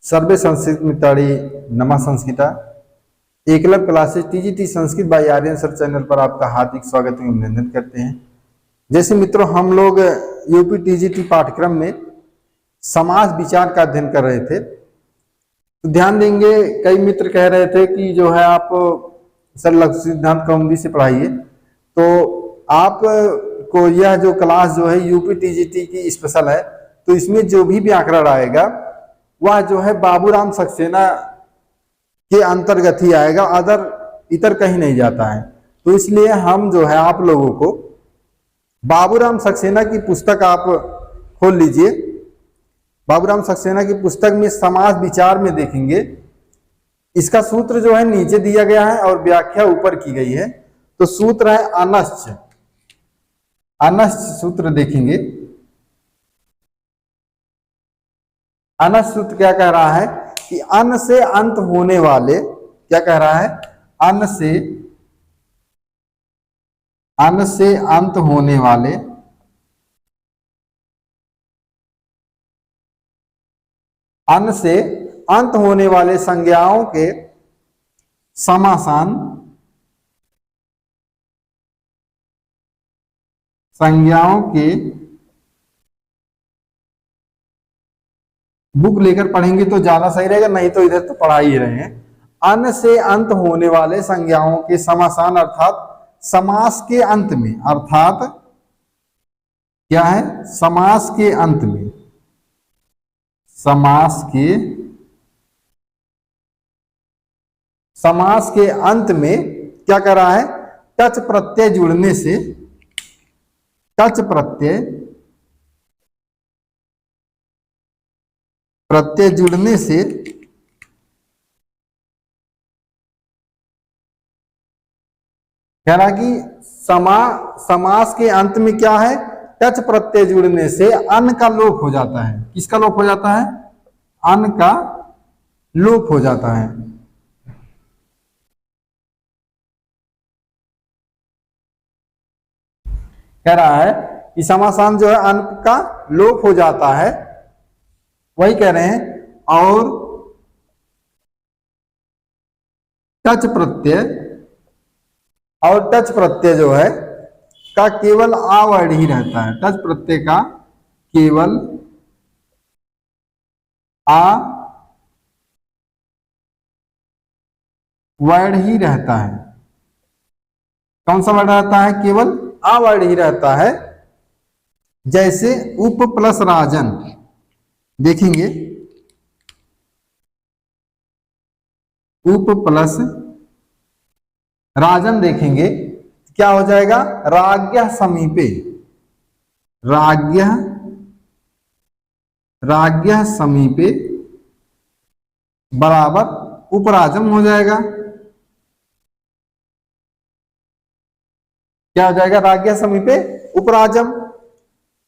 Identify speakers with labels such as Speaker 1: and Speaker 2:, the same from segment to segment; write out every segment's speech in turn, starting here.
Speaker 1: सर्वे संस्कृत मिताड़ी नमा संस्कृता Eklavya classes TGT Sanskrit by Aryan sir channel पर आपका हार्दिक स्वागत एवं अभिनंदन करते हैं। जैसे मित्रों, हम लोग यूपी टीजीटी पाठ्यक्रम में समाज विचार का अध्ययन कर रहे थे, तो ध्यान देंगे कई मित्र कह रहे थे कि जो है आप सर लघु सिद्धांत कौमुदी से पढ़ाइए। तो आप को यह जो क्लास जो है यूपी टीजीटी की स्पेशल है, तो इसमें जो भी व्याकरण आएगा वह जो है बाबूराम सक्सेना के अंतर्गत ही आएगा, इतर कहीं नहीं जाता है। तो इसलिए हम जो है आप लोगों को बाबूराम सक्सेना की पुस्तक आप खोल लीजिए। बाबूराम सक्सेना की पुस्तक में समाज विचार में देखेंगे, इसका सूत्र जो है नीचे दिया गया है और व्याख्या ऊपर की गई है। तो सूत्र है अनश्च। अनश्च सूत्र देखेंगे। अनश्च सूत्र क्या कह रहा है कि अन्न से अंत होने वाले, क्या कह रहा है, अन्न से अंत होने वाले अन्न से अंत होने वाले संज्ञाओं के समासान, संज्ञाओं के बुक लेकर पढ़ेंगे तो ज्यादा सही रहेगा, नहीं तो इधर तो पढ़ा ही रहे हैं। अन्न से अंत होने वाले संज्ञाओं के समासान अर्थात समास के अंत में, अर्थात क्या है, समास के अंत में, समास के अंत में क्या कर रहा है, टच प्रत्यय जुड़ने से, टच प्रत्यय जुड़ने से कह रहा कि समास के अंत में क्या है, टच प्रत्यय जुड़ने से अन्न का लोप हो जाता है। किसका लोप हो जाता है? अन्न का लोप हो जाता है। कह रहा है कि समासान जो है अन्न का लोप हो जाता है, वही कह रहे हैं। और टच प्रत्यय जो है का केवल आ वर्ड ही रहता है। टच प्रत्यय का केवल आ वर्ड ही रहता है। कौन सा वर्ड रहता है? केवल आ वर्ड ही रहता है। जैसे उप प्लस राजन देखेंगे, उप प्लस राजन देखेंगे, क्या हो जाएगा, राज्ञ समीपे, राज्ञ समीपे बराबर उपराजम हो जाएगा। क्या हो जाएगा? राज्ञ समीपे उपराजम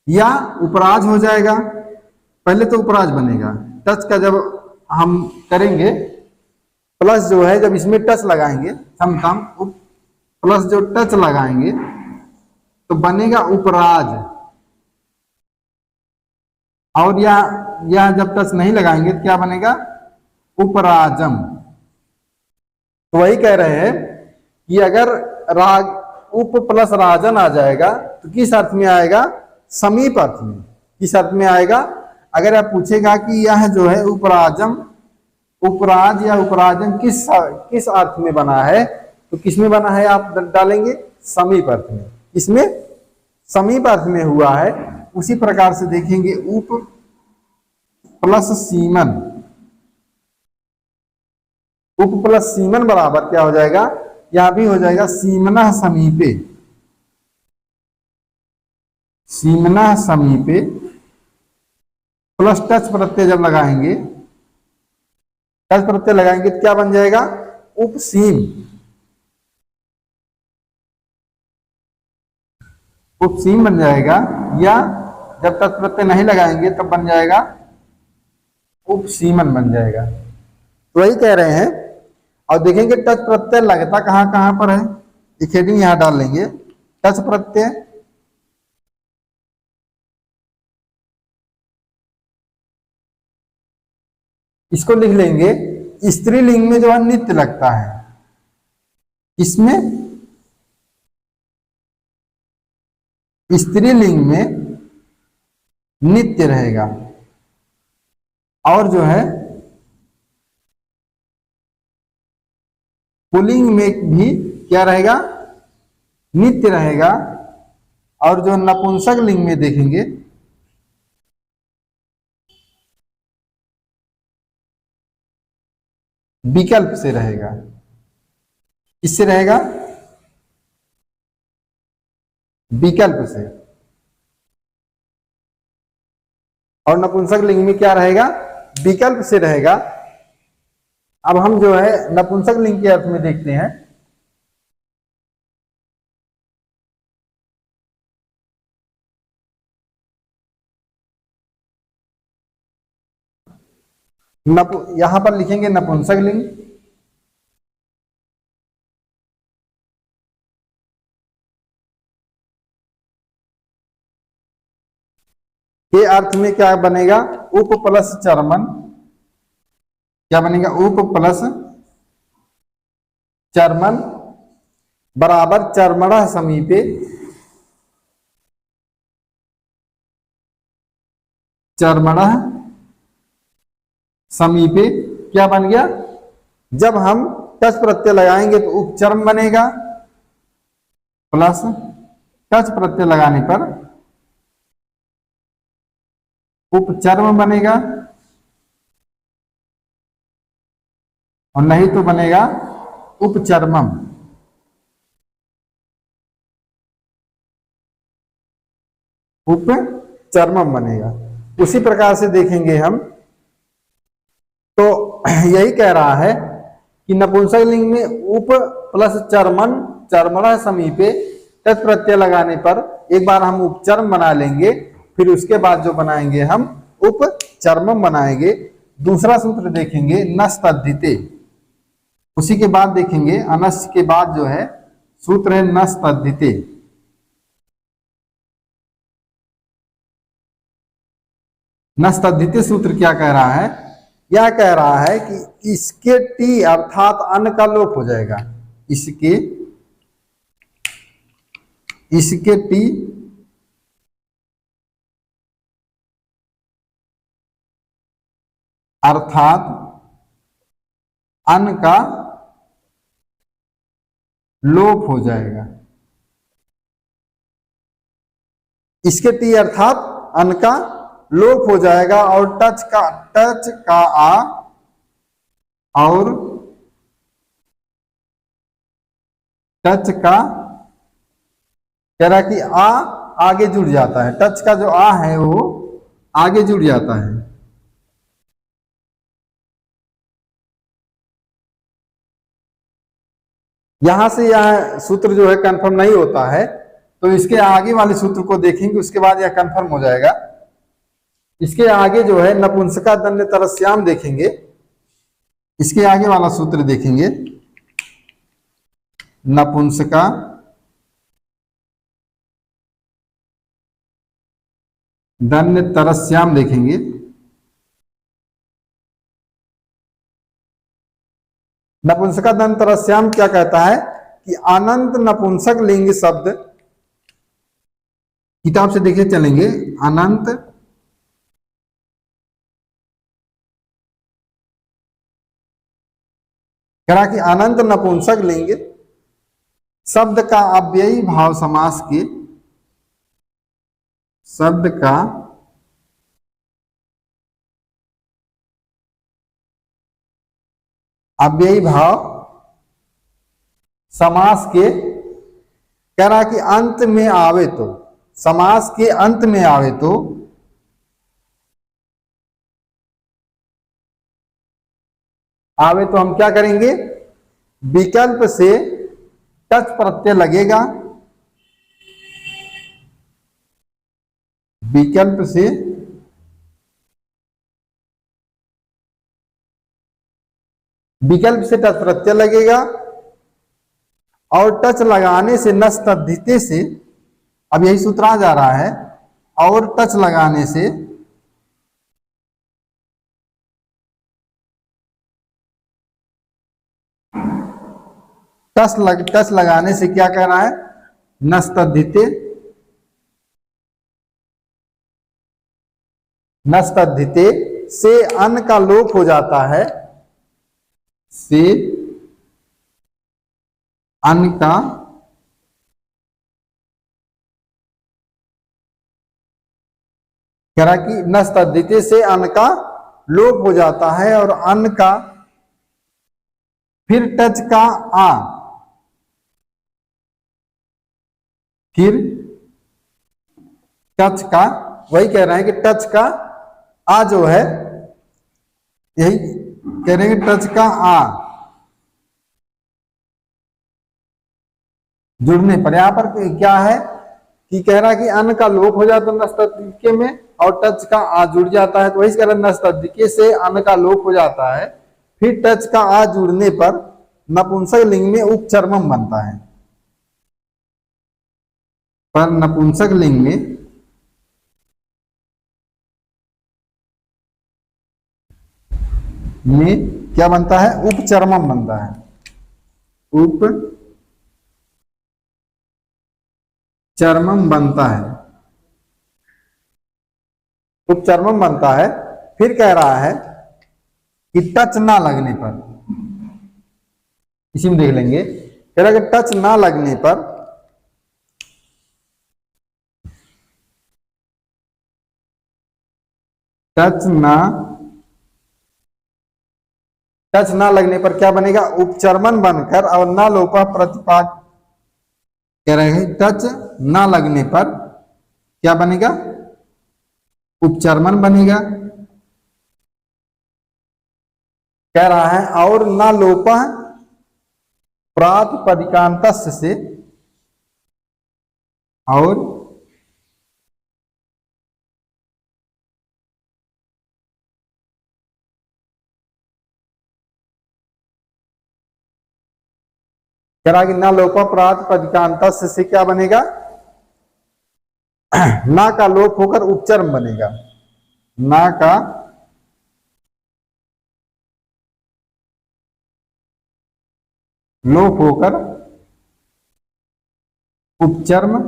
Speaker 1: या उपराज हो जाएगा। पहले तो उपराज बनेगा। टच का जब हम करेंगे, प्लस जो है जब इसमें टच लगाएंगे, हम प्लस जो टच लगाएंगे तो बनेगा उपराज। और यह जब टच नहीं लगाएंगे तो क्या बनेगा? उपराजम। तो वही कह रहे हैं कि अगर उप प्लस राजन आ जाएगा तो किस अर्थ में आएगा? समीप अर्थ में। किस अर्थ में आएगा? अगर आप पूछेगा कि यह जो है उपराजम, उपराज या उपराजन किस अर्थ में बना है, तो किस में बना है आप डालेंगे? समीप अर्थ में। इसमें समीप अर्थ में हुआ है। उसी प्रकार से देखेंगे उप प्लस सीमन, उप प्लस सीमन बराबर क्या हो जाएगा? यहां भी हो जाएगा सीमना समीपे, सीमना समीपे प्लस टच प्रत्यय जब लगाएंगे, टच प्रत्यय लगाएंगे तो क्या बन जाएगा? उपसीम, उपसीम बन जाएगा। या जब टच प्रत्यय नहीं लगाएंगे तब बन जाएगा उपसीमन बन जाएगा। तो वही कह रहे हैं। और देखेंगे टच प्रत्यय लगता कहां कहां पर है, एक हेडिंग यहां डाल लेंगे, टच प्रत्यय इसको लिख लेंगे, स्त्रीलिंग में जो है नित्य लगता है, इसमें स्त्रीलिंग में नित्य रहेगा, और जो है पुल्लिंग में भी क्या रहेगा, नित्य रहेगा। और जो नपुंसक लिंग में देखेंगे विकल्प से रहेगा। किससे रहेगा, विकल्प से। और नपुंसक लिंग में क्या रहेगा, विकल्प से रहेगा। अब हम जो है नपुंसक लिंग के अर्थ में देखते हैं। यहां पर लिखेंगे नपुंसक लिंग, के अर्थ में क्या बनेगा, उप प्लस चर्मन। क्या बनेगा, उप प्लस चर्मन बराबर चर्मणः समीपे। चर्मणः समीपे क्या बन गया, जब हम टच प्रत्यय लगाएंगे तो उपचर्म बनेगा, प्लस टच प्रत्यय लगाने पर उपचर्म बनेगा, और नहीं तो बनेगा उपचर्मम। उपचर्मम बनेगा। उसी प्रकार से देखेंगे हम तो यही कह रहा है कि नपुंसक लिंग में उप प्लस चर्मन, चर्मणः समीपे टच प्रत्यय लगाने पर एक बार हम उपचर्म बना लेंगे, फिर उसके बाद जो बनाएंगे हम उपचर्मम बनाएंगे। दूसरा सूत्र देखेंगे नस् तद्धिते, उसी के बाद देखेंगे अनस् के बाद जो है सूत्र है नस् तद्धिते। नस् तद्धिते सूत्र क्या कह रहा है, यह कह रहा है कि इसके टी अर्थात अन्न का लोप हो जाएगा। इसके टी अर्थात अन्न का लोप हो जाएगा। इसके टी अर्थात अन्न का लोप हो जाएगा, और टच का आ और टच का कह रहा कि आ आगे जुड़ जाता है, टच का जो आ है वो आगे जुड़ जाता है। यहां से यह सूत्र जो है कंफर्म नहीं होता है, तो इसके आगे वाले सूत्र को देखेंगे, उसके बाद यह कंफर्म हो जाएगा। इसके आगे जो है नपुंसका दंड तरस्याम देखेंगे, इसके आगे वाला सूत्र देखेंगे नपुंसका दंड तरस्याम देखेंगे। नपुंसका दंड तरस्याम क्या कहता है कि अनंत नपुंसक लिंग शब्द, किताब से देखे चलेंगे, अनंत कह कि अनंत नपुंसक लिंग शब्द का अव्ययी भाव समास के, शब्द का अव्ययी भाव समास के, कह रहा कि अंत में आवे तो, समास के अंत में आवे तो हम क्या करेंगे, विकल्प से टच प्रत्यय लगेगा, विकल्प से टच प्रत्यय लगेगा, और टच लगाने से नस् तद्धिते से, अब यही सूत्र आ जा रहा है, और टच लगाने से टच लगाने से क्या कह रहा है, नस्तद्धिते, नस्तद्धिते से अन्न का लोप हो जाता है, से अन्न का कह रहा कि नस्तद्धिते से अन्न का लोप हो जाता है और अन्न का फिर टच का आ, फिर टच का, वही कह रहे हैं कि टच का आ जो है, यही कह रहे हैं कि टच का आ जुड़ने पर, यहां पर क्या है कि कह रहा है कि अन्न का लोप हो जाता है नस्तद्धिके में और टच का आ जुड़ जाता है, तो वही कह रहा है नस्तद्धिके से अन्न का लोप हो जाता है, फिर टच का आ जुड़ने पर नपुंसक लिंग में उपचर्मम बनता है, पर नपुंसक लिंग में क्या बनता है, उपचर्मम बनता है, उपचर्मम बनता है, उपचर्मम बनता है। फिर कह रहा है कि टच ना लगने पर, इसी में देख लेंगे, कह रहा है कि टच ना लगने पर टच ना लगने पर क्या बनेगा, उपचर्मन बनकर और ना लोपा प्रतिपाद, कह रहे हैं टच ना लगने पर क्या बनेगा, उपचर्मन बनेगा, कह रहा है, और ना लोपा प्रातिपदिकांतस्य से, और कह रहा कि ना लोपा प्रातिपदिकांतस्य से क्या बनेगा, ना का लोप होकर उपचर्म बनेगा, ना का लोप होकर उपचर्म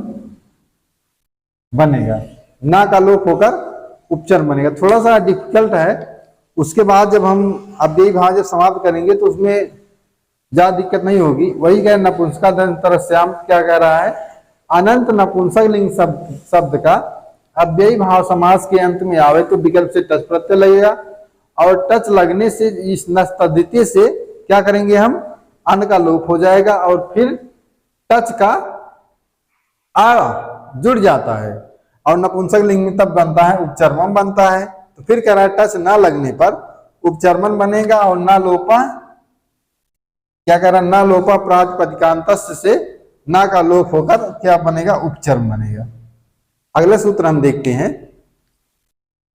Speaker 1: बनेगा, ना का लोप होकर उपचर्म बनेगा। थोड़ा सा डिफिकल्ट है, उसके बाद जब हम अव्ययी भाव जब समाप्त करेंगे तो उसमें ज्यादा दिक्कत नहीं होगी। वही कह नपुंसकादंतरस्याम क्या कह रहा है, अनंत नपुंसक लिंग शब्द का अव्ययी भाव समास के अंत में आवे तो विकल्प से टच प्रत्यय लगेगा, और टच लगने से इस नस्तद्धिते से क्या करेंगे हम, अन्न का लोप हो जाएगा और फिर टच का आ जुड़ जाता है और नपुंसक लिंग में तब बनता है उपचर्मन बनता है। तो फिर कह रहा है टच ना लगने पर उपचर्मन बनेगा और ना लोपा, क्या कह रहा है, ना लोपा प्रातिपदिकांतस्य से ना का लोप होकर क्या बनेगा, उपचर्म बनेगा। अगला सूत्र हम देखते हैं,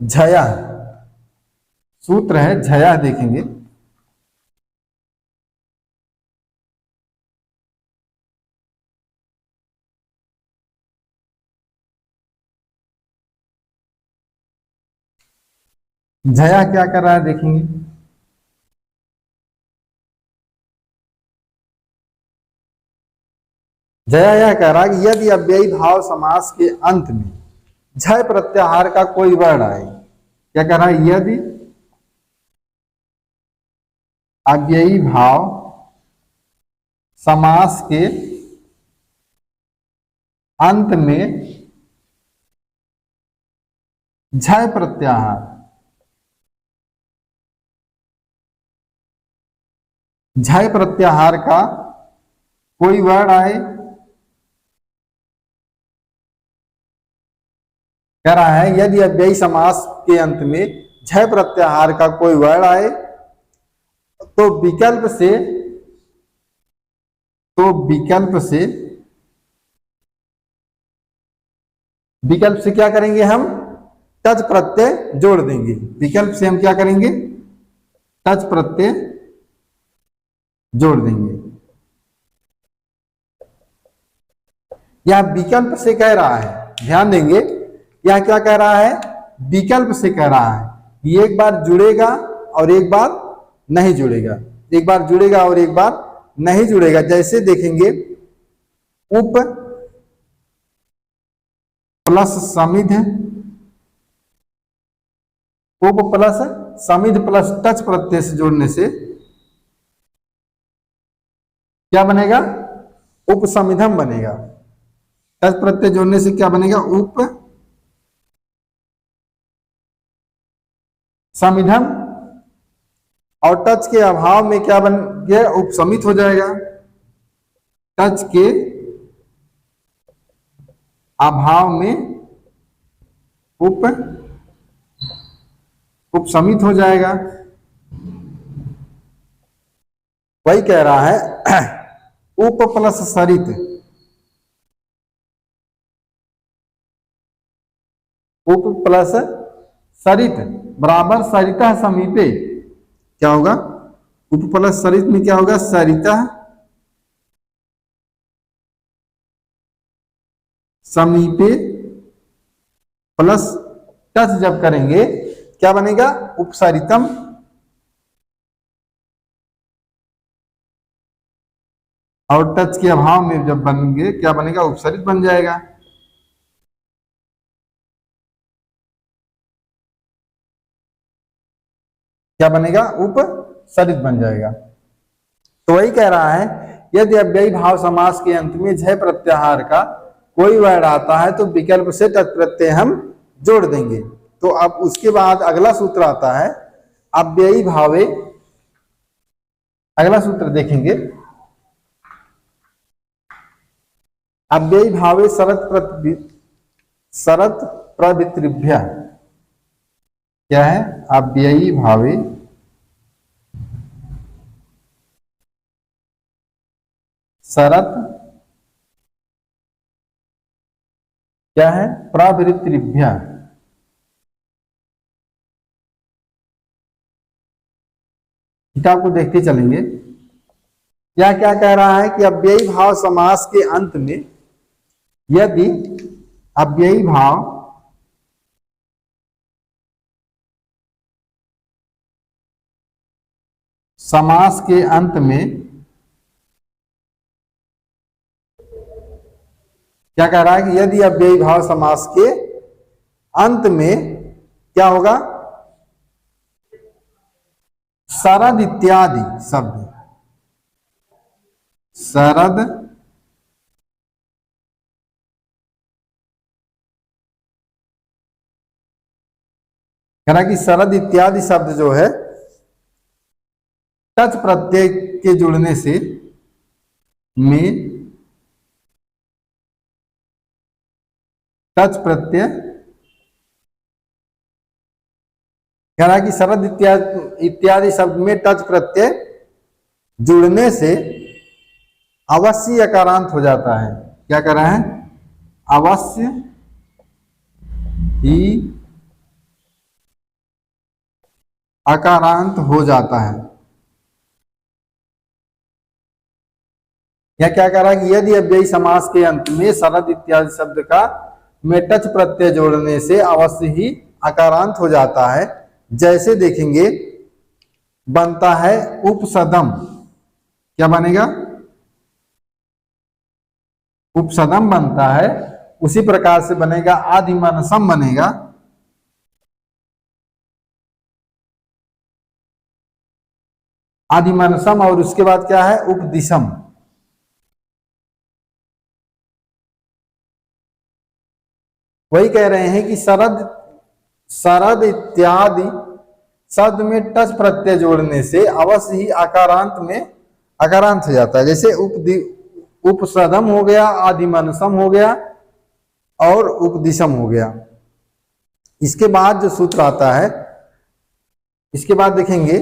Speaker 1: झया सूत्र है, झया देखेंगे, झया क्या कर रहा है देखेंगे, झया यह कह रहा है कि यदि अव्ययी भाव समास के अंत में झय प्रत्याहार का कोई वर्ण आए, क्या कह रहा है, यदि अव्ययी भाव समास के अंत में झय प्रत्याहार, झय प्रत्याहार का कोई वर्ण आए, कह रहा है यदि अव्ययी समास के अंत में झय प्रत्याहार का कोई वर्ण आए तो विकल्प से क्या करेंगे, हम टच प्रत्यय जोड़ देंगे। विकल्प से हम क्या करेंगे, टच प्रत्यय जोड़ देंगे। यह विकल्प से कह रहा है, ध्यान देंगे, यह क्या कह रहा है, विकल्प से कह रहा है कि एक बार जुड़ेगा और एक बार नहीं जुड़ेगा, एक बार जुड़ेगा और एक बार नहीं जुड़ेगा। जैसे देखेंगे उप प्लस समिध, उप प्लस समिध प्लस टच प्रत्यय से जोड़ने से क्या बनेगा? उपसमिधम बनेगा। टच प्रत्यय जोड़ने से क्या बनेगा? उप समिधम। और टच के अभाव में क्या बन गया? उपसमित हो जाएगा। टच के अभाव में उपसमित हो जाएगा। वही कह रहा है उप प्लस सरित, उप प्लस सरित बराबर सरिता समीपे। क्या होगा? उप प्लस सरित में क्या होगा? सरिता समीपे प्लस टच जब करेंगे क्या बनेगा? उपसरितम। और टच के अभाव में जब बनेंगे क्या बनेगा? उपसरित बन जाएगा। क्या बनेगा? उपसरित बन जाएगा। तो वही कह रहा है यदि अव्ययी भाव समास के अंत में झय प्रत्याहार का कोई वर्ण आता है तो विकल्प से तत् प्रत्यय हम जोड़ देंगे। तो अब उसके बाद अगला सूत्र आता है अव्ययी भावे। अगला सूत्र देखेंगे अव्ययी भावे शरत प्रवृत्तिभ्य। क्या है? अव्ययी भावे शरत क्या है? प्रवृत्तिभ्य। किताब को देखते चलेंगे। क्या क्या कह रहा है कि अव्ययी भाव समास के अंत में यदि अव्ययी भाव समास के अंत में क्या कह रहा है कि यदि अव्ययी भाव समास के अंत में क्या होगा? शरद इत्यादि शब्द, शरद कह रहा है कि शरद इत्यादि शब्द जो है टच प्रत्यय के जुड़ने से में टच प्रत्यय कह रहा है कि शरद इत्यादि शब्द में टच प्रत्यय जुड़ने से अवश्य अकारांत हो जाता है। क्या कर रहा है? अवश्य ही अकारांत हो जाता है। या क्या कह रहा है कि यदि अव्ययी समास के अंत में शरद इत्यादि शब्द का में टच प्रत्यय जोड़ने से अवश्य ही अकारांत हो जाता है। जैसे देखेंगे बनता है उपसदम। क्या बनेगा? उपसदम बनता है। उसी प्रकार से बनेगा आदिमानसम बनेगा। आदिमानसम और उसके बाद क्या है? उपदिशम। वही कह रहे हैं कि शरद इत्यादि शब्द में टच प्रत्यय जोड़ने से अवश्य ही आकारांत में आकारांत हो जाता है। जैसे उपसदम हो गया, आदिमनसम हो गया और उपदिशम हो गया। इसके बाद जो सूत्र आता है, इसके बाद देखेंगे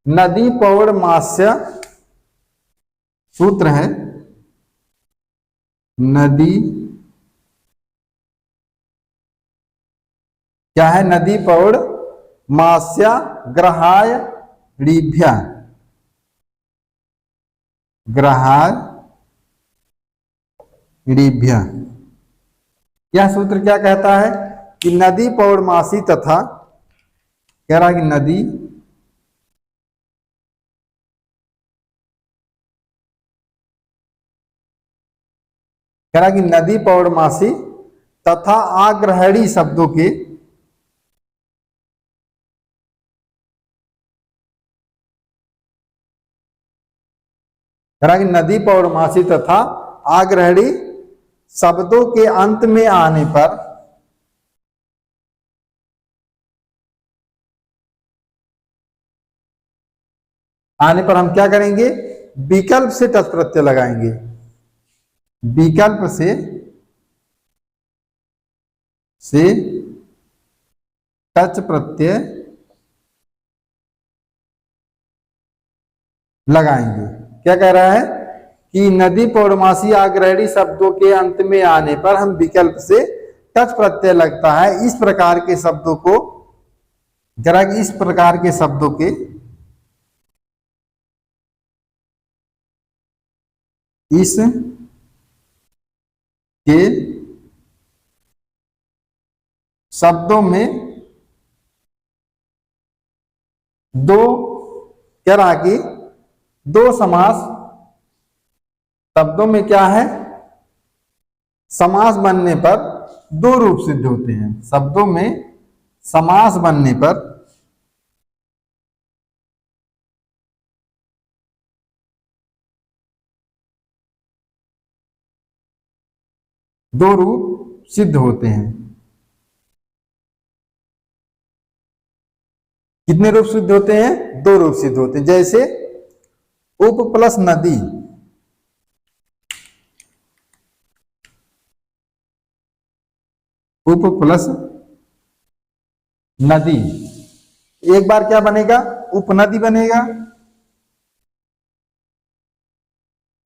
Speaker 1: नदी पौड़ मास्य सूत्र है। नदी क्या है? नदी पौड़ मास्या ग्रहाय ऋभ्य। ग्रहाय ऋभ्य। यह सूत्र क्या कहता है कि नदी पौर्णमासी तथा कह रहा है कि नदी कह रहा कि नदी पौर्णमासी तथा आग्रहणी शब्दों के कह रहा कि नदी पौर्णमासी तथा आग्रहणी शब्दों के अंत में आने पर हम क्या करेंगे, विकल्प से टच प्रत्यय लगाएंगे। विकल्प से टच प्रत्यय लगाएंगे। क्या कह रहा है कि नदी पौर्णमासी आग्रहणी शब्दों के अंत में आने पर हम विकल्प से टच प्रत्यय लगता है। इस प्रकार के शब्दों को, जरा इस प्रकार के शब्दों के इस के शब्दों में दो, कह रहा कि दो समास, शब्दों में क्या है, समास बनने पर दो रूप सिद्ध होते हैं। शब्दों में समास बनने पर दो रूप सिद्ध होते हैं। कितने रूप सिद्ध होते हैं, दो रूप सिद्ध होते हैं। जैसे उप प्लस नदी, उप प्लस नदी, एक बार क्या बनेगा, उपनदी बनेगा,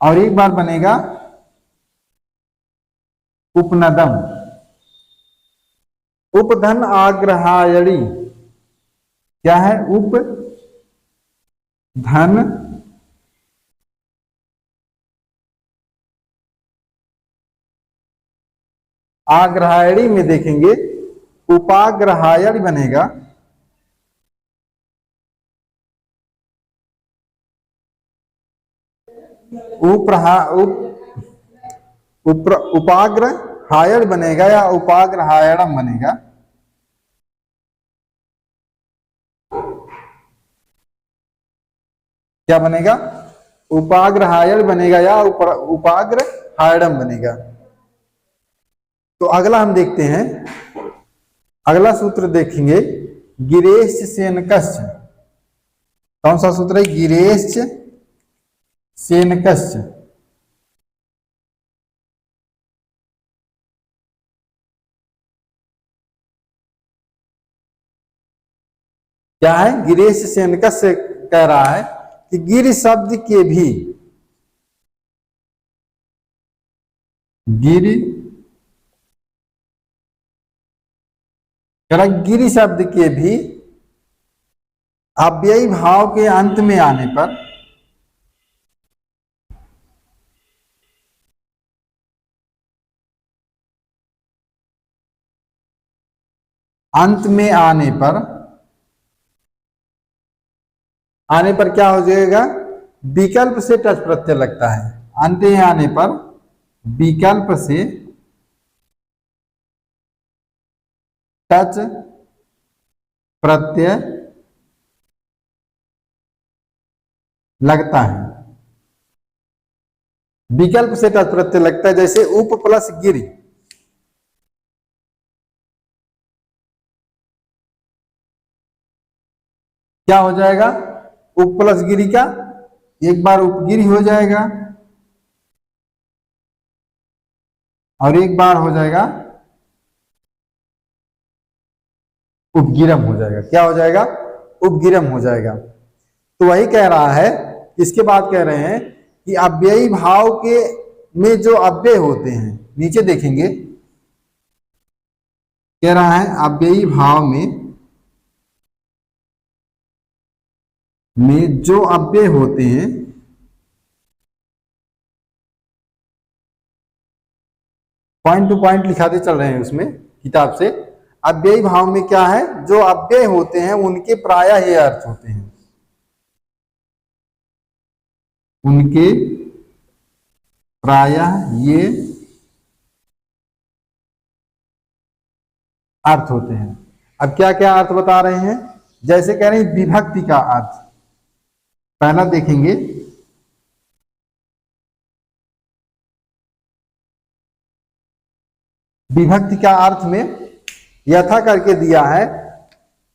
Speaker 1: और एक बार बनेगा उपनदम। उपधन आग्रहायणी, क्या है, उप धन आग्रहायणी में देखेंगे उपाग्रहायणी बनेगा, उपाग्र हायड़ बनेगा या उपाग्र हायड़म बनेगा। क्या बनेगा, उपाग्र हायड़ बनेगा या उपाग्र हायड़म बनेगा। तो अगला हम देखते हैं, अगला सूत्र देखेंगे गिरेश सेनकश्च। कौन सा सूत्र है, गिरेश सेनकश्च। क्या है, गिरेश सेनकश्च से कह रहा है कि गिर शब्द के भी, गिरि शब्द के भी अव्ययी भाव के अंत में आने पर, अंत में आने पर क्या हो जाएगा, विकल्प से टच प्रत्यय लगता है। अंत में आने पर विकल्प से टच प्रत्यय लगता है। विकल्प से टच प्रत्यय लगता है, जैसे उप प्लस गिरि, क्या हो जाएगा, उप प्लस गिरि का एक बार उपगिरि हो जाएगा और एक बार हो जाएगा उपगिरम हो जाएगा। क्या हो जाएगा, उपगिरम हो जाएगा। तो वही कह रहा है, इसके बाद कह रहे हैं कि अव्ययी भाव के में जो अव्यय होते हैं, नीचे देखेंगे, कह रहा है अव्ययी भाव में जो अव्यय होते हैं, पॉइंट टू पॉइंट लिखाते चल रहे हैं उसमें किताब से। अव्ययी भाव में क्या है, जो अव्यय होते हैं उनके प्रायः ये अर्थ होते हैं, उनके प्रायः ये अर्थ होते हैं। अब क्या क्या अर्थ बता रहे हैं, जैसे कह रहे हैं विभक्ति का अर्थ। पहला देखेंगे, विभक्ति का अर्थ में यथा करके दिया है,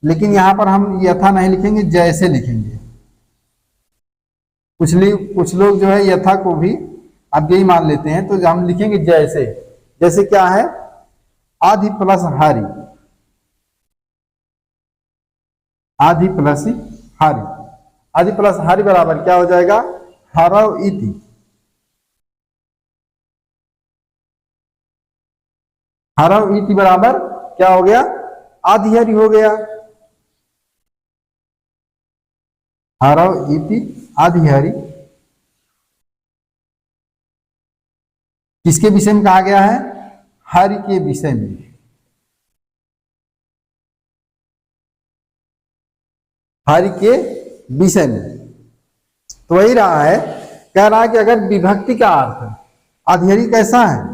Speaker 1: लेकिन यहां पर हम यथा नहीं लिखेंगे, जैसे लिखेंगे। कुछ लोग जो है यथा को भी अब यही मान लेते हैं, तो हम लिखेंगे जैसे। जैसे क्या है, आदि प्लस हारी, आदि प्लस हारी, आदि प्लस हारी बराबर क्या हो जाएगा, हरव इति। हरव इति बराबर क्या हो गया, आधिहरि हो गया। हरव इति आधिहरि किसके विषय में कहा गया है, हरि के विषय में। हरि के विषय में तो वही रहा है, कह रहा है कि अगर विभक्ति का अर्थ आधिहरि कैसा है,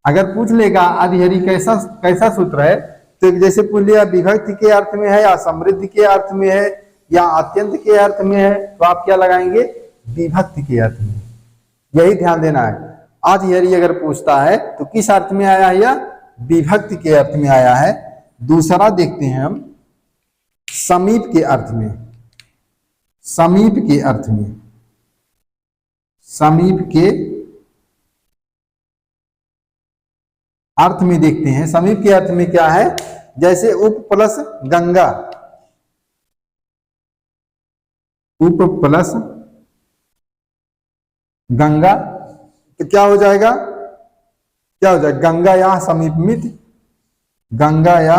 Speaker 1: अगर पूछ लेगा आधिहरि कैसा कैसा सूत्र है, तो जैसे पूछ लिया विभक्ति के अर्थ में है या समृद्धि के अर्थ में है या अत्यंत के अर्थ में है, तो आप क्या लगाएंगे, विभक्ति के अर्थ में। यही ध्यान देना है। आधिहरि अगर पूछता है तो किस अर्थ में आया है, या विभक्ति के अर्थ में आया है। दूसरा देखते हैं हम, समीप के अर्थ में। समीप के अर्थ में, समीप के अर्थ में देखते हैं। समीप के अर्थ में क्या है, जैसे उप प्लस गंगा, उप प्लस गंगा, तो क्या हो जाएगा, क्या हो जाएगा, गंगा या समीपमित, गंगा या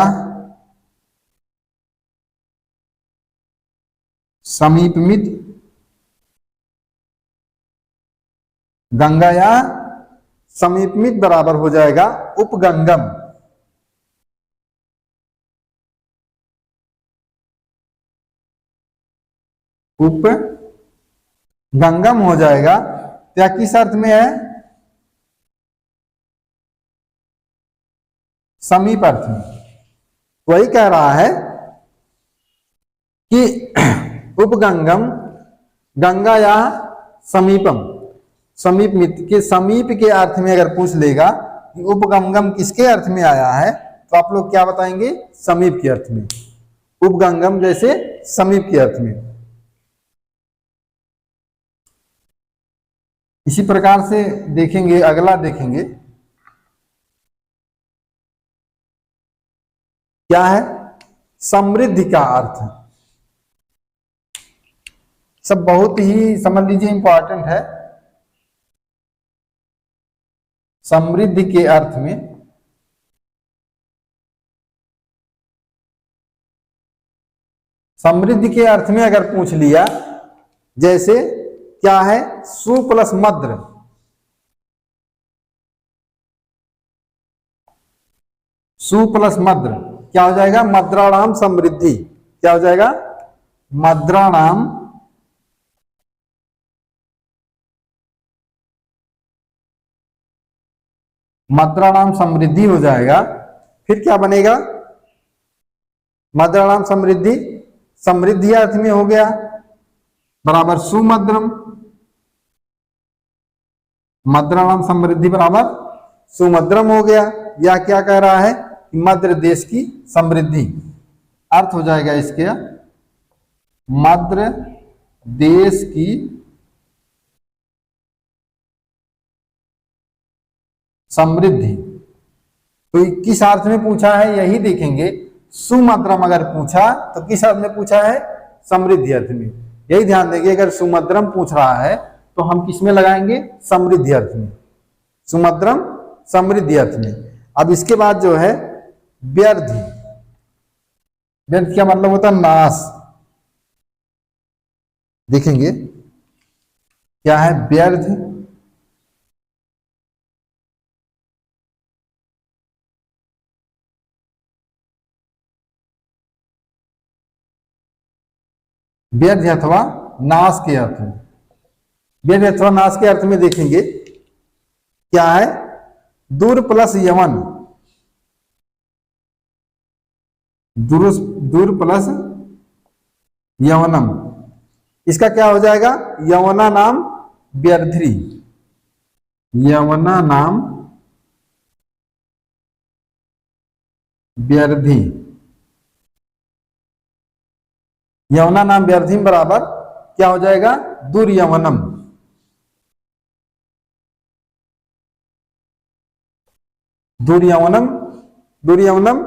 Speaker 1: समीपमित, गंगा या समीपमित बराबर हो जाएगा उपगंगम। उपगंगम हो जाएगा। क्या किस अर्थ में है, समीप अर्थ में। वही कह रहा है कि उपगंगम, गंगा या समीपम, समीप मित्र के समीप के अर्थ में अगर पूछ लेगा कि उपगंगम किसके अर्थ में आया है, तो आप लोग क्या बताएंगे, समीप के अर्थ में। उपगंगम जैसे समीप के अर्थ में। इसी प्रकार से देखेंगे, अगला देखेंगे क्या है, समृद्धि का अर्थ। सब बहुत ही समझ लीजिए इंपॉर्टेंट है। समृद्धि के अर्थ में, समृद्धि के अर्थ में अगर पूछ लिया, जैसे क्या है, सु प्लस मद्र, सु प्लस मद्र क्या हो जाएगा, मद्राणाम समृद्धि। क्या हो जाएगा, मद्राणाम मद्राणाम समृद्धि हो जाएगा। फिर क्या बनेगा, मद्राणाम समृद्धि, समृद्धि अर्थ में हो गया, बराबर सुमद्रम, मद्राणाम समृद्धि बराबर सुमद्रम हो गया। या क्या कह रहा है, मद्र देश की समृद्धि, अर्थ हो जाएगा इसके, मद्र देश की समृद्धि। तो किस अर्थ में पूछा है, यही देखेंगे। सुमद्रम अगर पूछा तो किस अर्थ में पूछा है, समृद्धि अर्थ में। यही ध्यान देंगे, अगर सुमद्रम पूछ रहा है तो हम किस में लगाएंगे, समृद्धि अर्थ में। सुमद्रम समृद्धि अर्थ में। अब इसके बाद जो है व्यर्थ, व्यर्थ क्या मतलब होता है, नाश। देखेंगे क्या है व्यर्थ, व्यर्थ अथवा नाश के अर्थ में। व्यर्थ अथवा नाश के अर्थ में देखेंगे क्या है, दूर प्लस यवन, दूर, दूर प्लस यवनम, इसका क्या हो जाएगा? यवना नाम व्यर्थी, यवना नाम व्यर्थी, यवना नाम व्यर्थी बराबर क्या हो जाएगा? दुर्यवनम। दुर्यवनम, दुर्यवनम।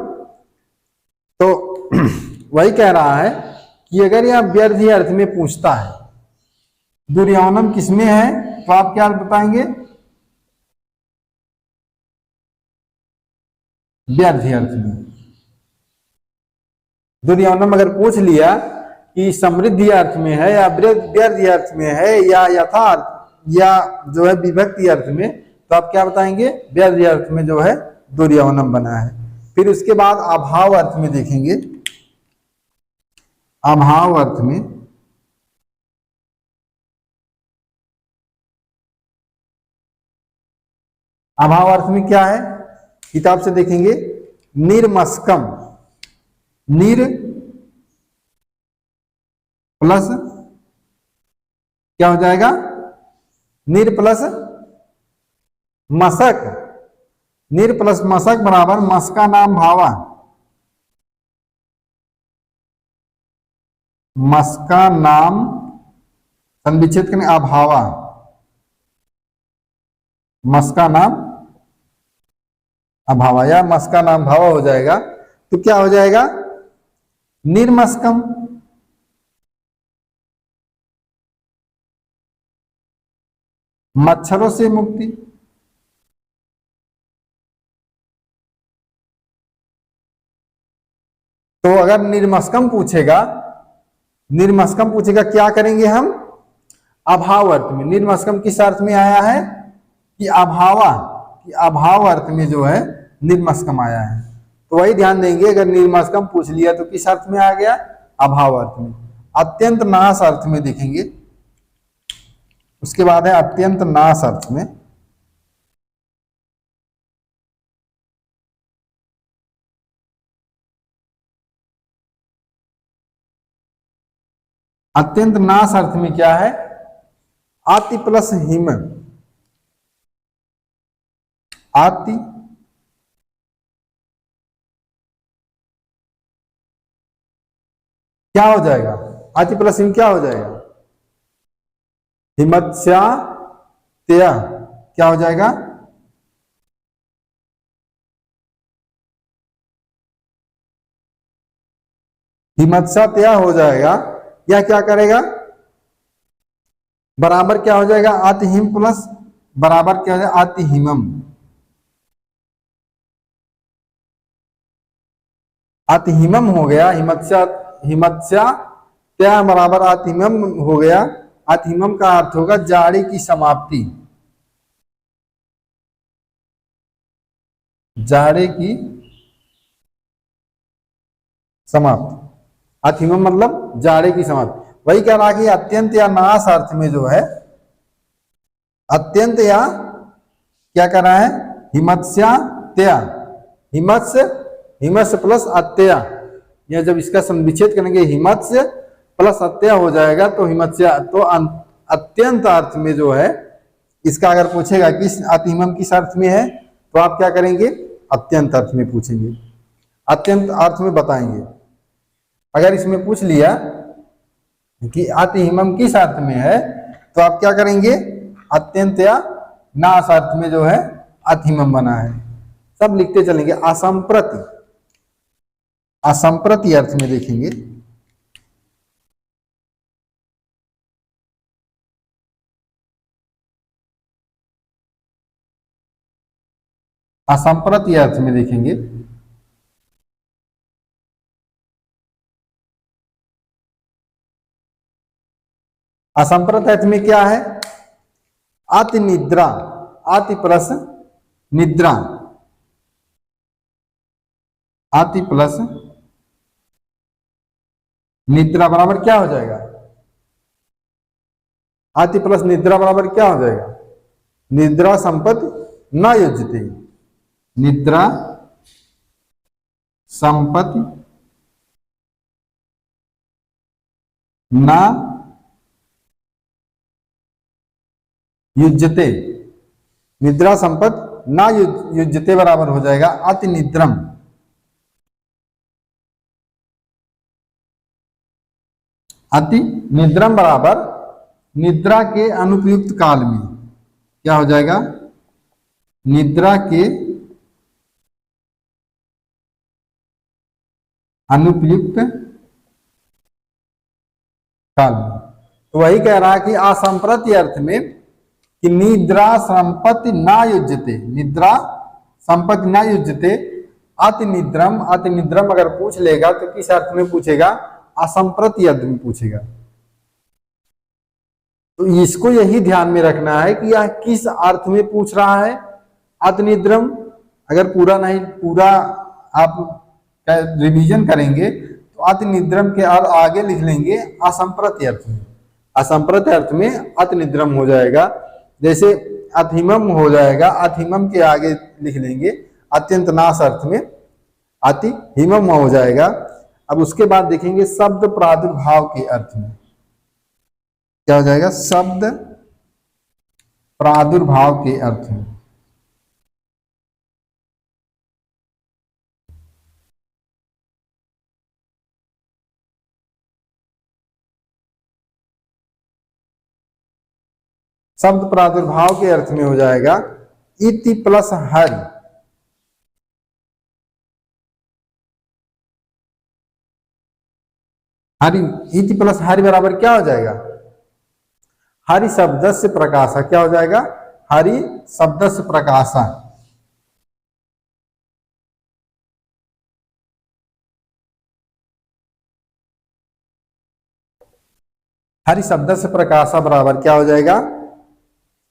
Speaker 1: तो वही कह रहा है कि अगर यह व्यर्थी अर्थ में पूछता है, दुर्यवनम किसमें है, तो आप क्या बताएंगे? व्यर्थी अर्थ में। दुर्यवनम अगर पूछ लिया कि समृद्धि अर्थ में है या व्यर्थी अर्थ में है या यथार्थ या जो है विभक्ति अर्थ में, तो आप क्या बताएंगे? व्यर्थी अर्थ में जो है दुर्यवनम बना है। फिर उसके बाद अभाव अर्थ में देखेंगे। अभाव अर्थ में अभाव अर्थ में क्या है? किताब से देखेंगे, निर्मस्कम, निर प्लस क्या हो जाएगा? निर प्लस मशक, निर प्लस मशक बराबर मस्का नाम भावा, मस्का नाम संविच्छेद करने अभावा, मस्का नाम अभावा या मस्का नाम भावा हो जाएगा। तो क्या हो जाएगा? निर्मस्कम, मच्छरों से मुक्ति। तो अगर निर्मस्कम पूछेगा, निर्मस्कम पूछेगा, क्या करेंगे हम? अभाव अर्थ में। निर्मस्कम किस अर्थ में आया है? कि अभावा, कि अभाव अर्थ में जो है निर्मस्कम आया है। तो वही ध्यान देंगे, अगर निर्मस्कम पूछ लिया तो किस अर्थ में आ गया? अभाव अर्थ में। अत्यंत नाश अर्थ में देखेंगे, उसके बाद है अत्यंत नाश अर्थ में। अत्यंत नाश अर्थ में क्या है? आति प्लस हिम, आति क्या हो जाएगा? आति प्लस हिम क्या हो जाएगा? हिमत्स्या त्या क्या हो जाएगा? हिमत्स्या त्या हो जाएगा। यह क्या करेगा? बराबर क्या हो जाएगा? आतिहिम प्लस बराबर क्या हो जाएगा? आतिहिमम, आतिहिमम हो गया। हिमत्स्या, हिमत्स्या त्या बराबर आतिहिमम हो गया। आतिहिमम का अर्थ होगा जाड़ी की समाप्ति, जाड़े की समाप्ति। आतिहिमम मतलब जाड़े की समाप्ति। वही कह रहा कि अत्यंत या नाश अर्थ में जो है, अत्यंत या क्या कर रहा है? हिमत्स्या त्या, हिमत्स्य, हिमत्स्य प्लस अत्यया, या जब इसका संविच्छेद करेंगे हिमत्स्य प्लस अत्यय हो जाएगा तो हिमत्स्या। तो अत्यंत अर्थ में जो है, इसका अगर पूछेगा किस अतिहिमम किस अर्थ में है, तो आप क्या करेंगे? अत्यंत अर्थ में पूछेंगे, अत्यंत अर्थ में बताएंगे। अगर इसमें पूछ लिया कि अतिहिमम किस अर्थ में है, तो आप क्या करेंगे? अत्यंत या नाश अर्थ में जो है अतिहिमम बना है। सब लिखते चलेंगे। असंप्रति, असंप्रति अर्थ में देखेंगे, असंप्रति अर्थ में देखेंगे। असंप्रत अर्थ में क्या है? अति निद्रा, अति प्लस निद्रा, अति प्लस निद्रा बराबर क्या हो जाएगा? अति प्लस निद्रा बराबर क्या हो जाएगा? निद्रा संपत्ति न युज्यते, निद्रा संपत्ति ना युज्यते, निद्रा संपत ना युज्यते बराबर हो जाएगा अति निद्रम। अति निद्रम बराबर निद्रा के अनुपयुक्त काल में क्या हो जाएगा, निद्रा के अनुपयुक्त काल में। तो वही कह रहा है कि असंप्रति अर्थ में कि निद्रा संपत्ति ना युज्यते, निद्रा संपत्ति ना युज्यते अति निद्रम। अति निद्रम अगर पूछ लेगा तो किस अर्थ में पूछेगा, असंप्रति अर्थ में पूछेगा। तो इसको यही ध्यान में रखना है कि यह किस अर्थ में पूछ रहा है। अति निद्रम अगर पूरा नहीं, पूरा आप रिवीजन करेंगे तो अति निद्रम के आगे लिख लेंगे असंप्रति अर्थ में। असंप्रति अर्थ में अति निद्रम हो जाएगा। जैसे अतिमम हो जाएगा, अतिमम के आगे लिख लेंगे अत्यंत नाश अर्थ में अति हिमम हो जाएगा। अब उसके बाद देखेंगे शब्द प्रादुर्भाव के अर्थ में क्या हो जाएगा, शब्द प्रादुर्भाव के अर्थ में। शब्द प्रादुर्भाव के अर्थ में हो जाएगा इति प्लस हरि। हरि, इति प्लस हरि बराबर क्या हो जाएगा, हरि शब्द से प्रकाशा। क्या हो जाएगा, हरि शब्द से प्रकाशा। हरि शब्द से प्रकाशा बराबर क्या हो जाएगा,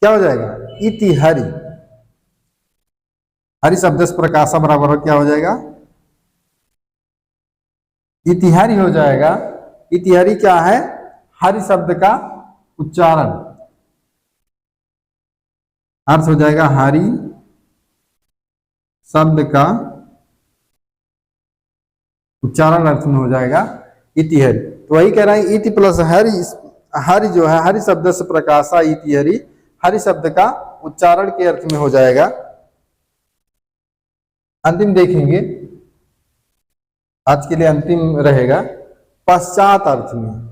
Speaker 1: क्या हो जाएगा, इति हरि। हरि शब्द से प्रकाशा बराबर क्या हो जाएगा, इतिहरि हो जाएगा। इतिहरि क्या है, हरि शब्द का उच्चारण। अर्थ हो जाएगा हरि शब्द का उच्चारण अर्थ में हो जाएगा इतिहरि। तो वही कह रहे हैं इति प्लस हरि, हरि जो है हरि शब्द से प्रकाशा इतिहरि, हरि शब्द का उच्चारण के अर्थ में हो जाएगा। अंतिम देखेंगे, आज के लिए अंतिम रहेगा पश्चात अर्थ में।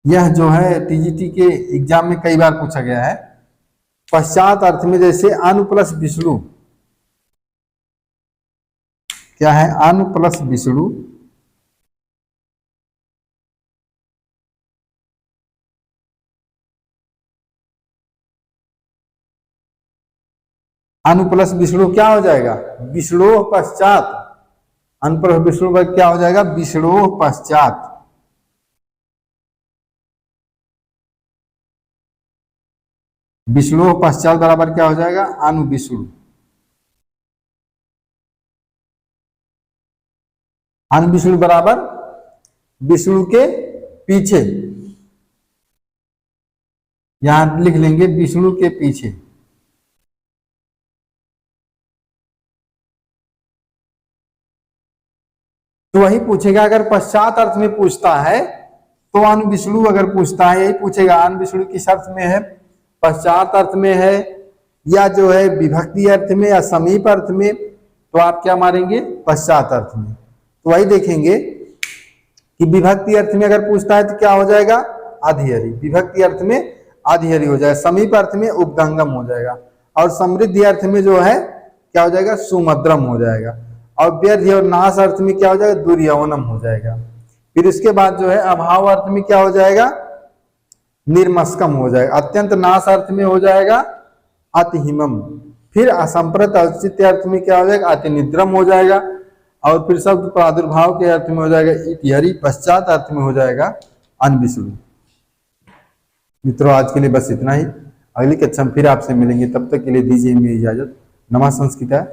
Speaker 1: यह जो है टीजीटी के एग्जाम में कई बार पूछा गया है। पश्चात अर्थ में जैसे अनु प्लस विष्णु, क्या है, अनु प्लस विष्णु। अनु प्लस विष्णु क्या हो जाएगा, विष्णु पश्चात। अनु प्लस विष्णु पर क्या हो जाएगा, विष्णु पश्चात। विष्णु पश्चात बराबर क्या हो जाएगा, अनु विष्णु। अनु विष्णु बराबर विष्णु के पीछे, यहां लिख लेंगे विष्णु के पीछे। तो वही पूछेगा, अगर पश्चात अर्थ में पूछता है तो अनु विष्णु अगर पूछता है, यही पूछेगा अनु विष्णु किस अर्थ में है, पश्चात अर्थ में है या जो है विभक्ति अर्थ में या समीप अर्थ में, तो आप क्या मारेंगे, पश्चात अर्थ में। तो वही देखेंगे कि विभक्ति अर्थ में अगर पूछता है तो क्या हो जाएगा, अधिहरि। विभक्ति अर्थ में अधिहरि हो जाएगा, समीप अर्थ में उपगंगम हो जाएगा, और समृद्धि अर्थ में जो है क्या हो जाएगा, सुमद्रम हो जाएगा, और व्यर्थ और नाश अर्थ में क्या हो जाएगा, दुर्यवनम हो जाएगा। फिर उसके बाद जो है अभाव अर्थ में क्या हो जाएगा, निर्मस्कम हो जाएगा। अत्यंत नाश अर्थ में हो जाएगा अतिहिमम। फिर असंप्रत औचित्य अर्थ में क्या हो जाएगा, अतिनिद्रम हो जाएगा। और फिर शब्द प्रादुर्भाव के अर्थ में हो जाएगा इतिहरि। पश्चात अर्थ में हो जाएगा अनविष्णु। मित्रों, आज के लिए बस इतना ही। अगली कक्षा में फिर आपसे मिलेंगे, तब तक के लिए दीजिए हमें इजाजत। नमः संस्कृता।